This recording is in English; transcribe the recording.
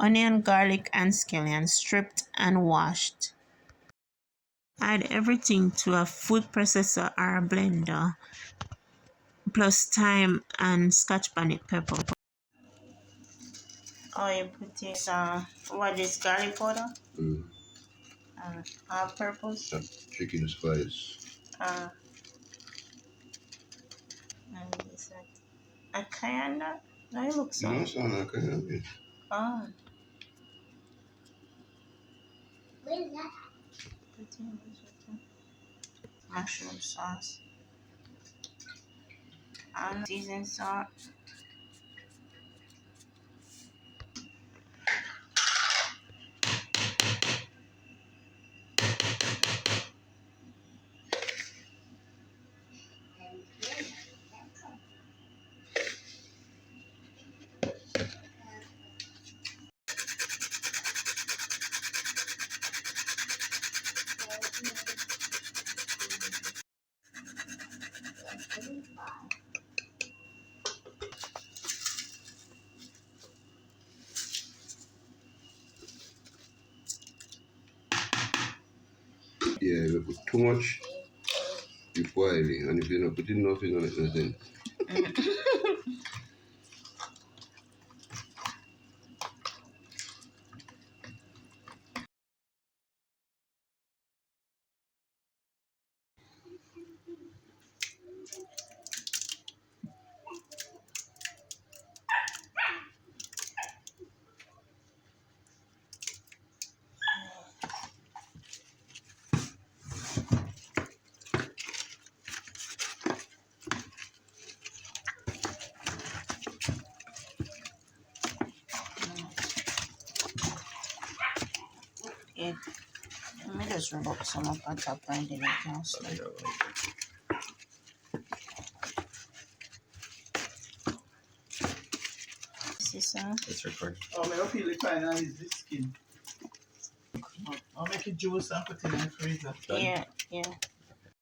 onion, garlic, and scallion stripped and washed. Add everything to a food processor or a blender, plus thyme and scotch bonnet pepper. Oh, you put is what is garlic powder? All purpose. Chicken spice. And this a cayenne. No, it looks so. No, it's not a cayenne. Oh. Mushroom sauce and seasoned salt. Yeah, if you put too much, you boil it. And if you're not putting nothing on it, then Yeah. Let me just rub up some up on top and then it can slide. See, sir? It's recording. Oh, I feel the kind of is the skin. I'll make it juice and put it in the freezer. Yeah, yeah.